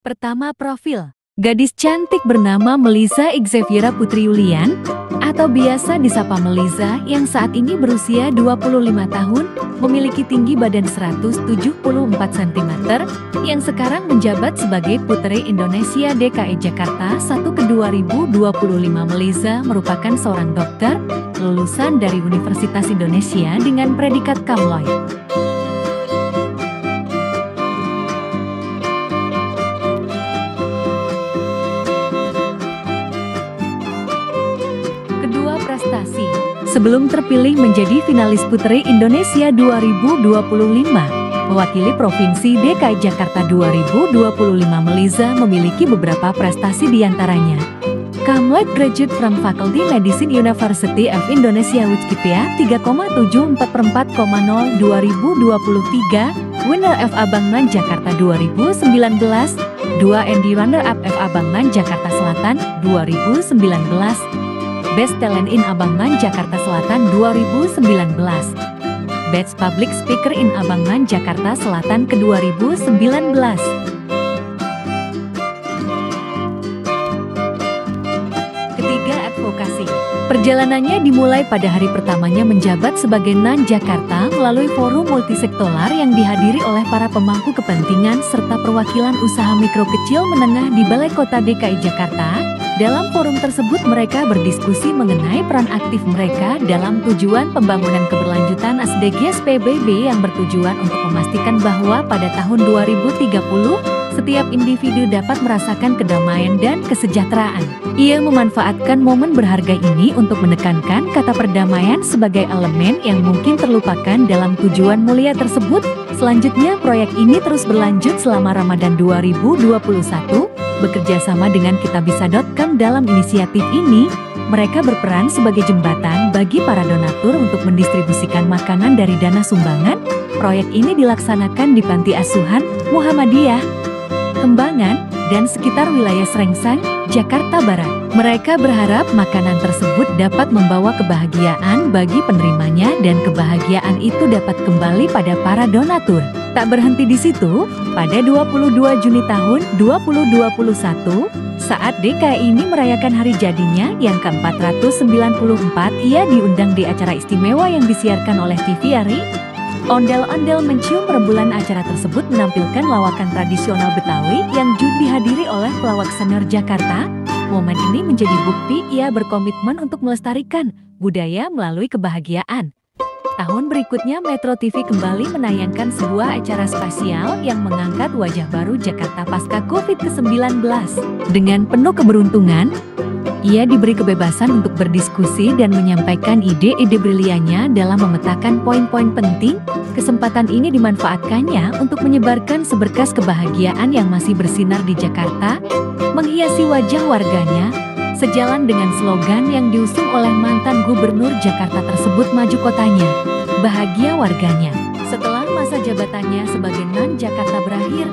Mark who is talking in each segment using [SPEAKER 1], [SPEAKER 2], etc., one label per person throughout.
[SPEAKER 1] Pertama, profil. Gadis cantik bernama Melisa Xaviera Putri Yulian atau biasa disapa Melisa yang saat ini berusia 25 tahun, memiliki tinggi badan 174 cm, yang sekarang menjabat sebagai Putri Indonesia DKI Jakarta 1 ke 2025. Melisa merupakan seorang dokter lulusan dari Universitas Indonesia dengan predikat Cum Laude. Prestasi. Sebelum terpilih menjadi finalis Putri Indonesia 2025, mewakili Provinsi DKI Jakarta 2025, Melisa memiliki beberapa prestasi diantaranya. Cum Laude Graduate from Faculty Medicine University of Indonesia Wikipedia 3,74/4,0 2023, Winner of Abangnan Jakarta 2019, 2 ND Runner-up of Abangnan Jakarta Selatan 2019, Best Talent in Abangnan Jakarta Selatan 2019, Best Public Speaker in Abangnan Jakarta Selatan ke 2019. Ketiga, advokasi. Perjalanannya dimulai pada hari pertamanya menjabat sebagai NAN Jakarta melalui forum multisektoral yang dihadiri oleh para pemangku kepentingan serta perwakilan usaha mikro kecil menengah di Balai Kota DKI Jakarta. Dalam forum tersebut mereka berdiskusi mengenai peran aktif mereka dalam tujuan pembangunan keberlanjutan SDGs PBB yang bertujuan untuk memastikan bahwa pada tahun 2030, setiap individu dapat merasakan kedamaian dan kesejahteraan. Ia memanfaatkan momen berharga ini untuk menekankan kata perdamaian sebagai elemen yang mungkin terlupakan dalam tujuan mulia tersebut. Selanjutnya proyek ini terus berlanjut selama Ramadan 2021. Bekerja sama dengan kitabisa.com dalam inisiatif ini, mereka berperan sebagai jembatan bagi para donatur untuk mendistribusikan makanan dari dana sumbangan. Proyek ini dilaksanakan di Panti Asuhan Muhammadiyah Kembangan dan sekitar wilayah Srengsang, Jakarta Barat. Mereka berharap makanan tersebut dapat membawa kebahagiaan bagi penerimanya dan kebahagiaan itu dapat kembali pada para donatur. Tak berhenti di situ, pada 22 Juni tahun 2021, saat DKI ini merayakan hari jadinya yang ke-494, ia diundang di acara istimewa yang disiarkan oleh TVRI. Ondel-ondel mencium rembulan. Acara tersebut menampilkan lawakan tradisional Betawi yang juga dihadiri oleh pelawak senior Jakarta. Momen ini menjadi bukti ia berkomitmen untuk melestarikan budaya melalui kebahagiaan. Tahun berikutnya Metro TV kembali menayangkan sebuah acara spesial yang mengangkat wajah baru Jakarta pasca COVID-19. Dengan penuh keberuntungan, ia diberi kebebasan untuk berdiskusi dan menyampaikan ide-ide briliannya dalam memetakan poin-poin penting. Kesempatan ini dimanfaatkannya untuk menyebarkan seberkas kebahagiaan yang masih bersinar di Jakarta, menghiasi wajah warganya, sejalan dengan slogan yang diusung oleh mantan gubernur Jakarta tersebut, maju kotanya, bahagia warganya. Setelah masa jabatannya sebagai NAN Jakarta berakhir,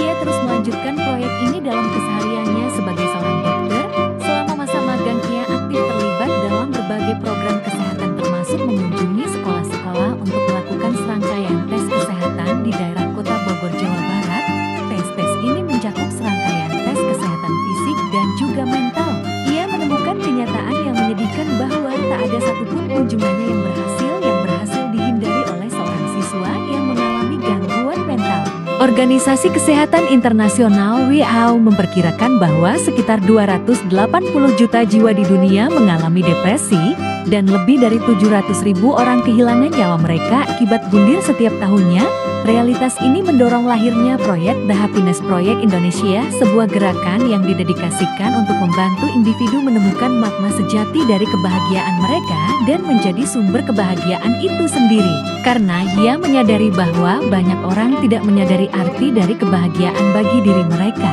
[SPEAKER 1] ia terus melanjutkan proyek ini dalam kesehariannya sebagai seorang dokter. Selama masa magang ia aktif terlibat dalam berbagai program kesehatan termasuk mengunjungi sekolah-sekolah untuk melakukan serangkaian tes kesehatan di daerah Kota Bogor, Jawa Barat. Tes-tes ini mencakup serangkaian tes kesehatan fisik dan juga mental. Ia menemukan kenyataan yang menyedihkan bahwa tak ada satupun kunjungannya yang berhasil dihindari oleh seorang siswa yang mengalami gangguan mental. Organisasi Kesehatan Internasional WHO memperkirakan bahwa sekitar 280 juta jiwa di dunia mengalami depresi dan lebih dari 700.000 orang kehilangan nyawa mereka akibat bunuh setiap tahunnya. Realitas ini mendorong lahirnya proyek The Happiness Project Indonesia, sebuah gerakan yang didedikasikan untuk membantu individu menemukan makna sejati dari kebahagiaan mereka dan menjadi sumber kebahagiaan itu sendiri. Karena ia menyadari bahwa banyak orang tidak menyadari arti dari kebahagiaan bagi diri mereka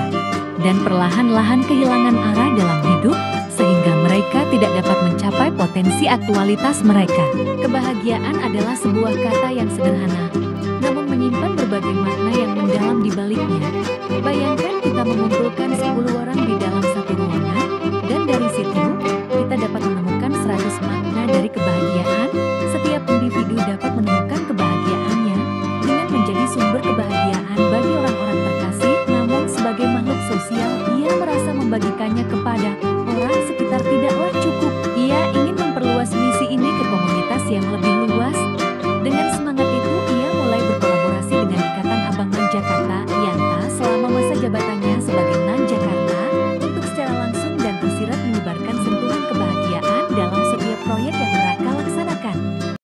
[SPEAKER 1] dan perlahan-lahan kehilangan arah dalam hidup, sehingga mereka tidak dapat mencapai potensi aktualitas mereka. Kebahagiaan adalah sebuah kata yang sederhana, namun menyimpan berbagai makna yang mendalam di baliknya. Bayangkan kita mengumpulkan 10 orang di dalam satu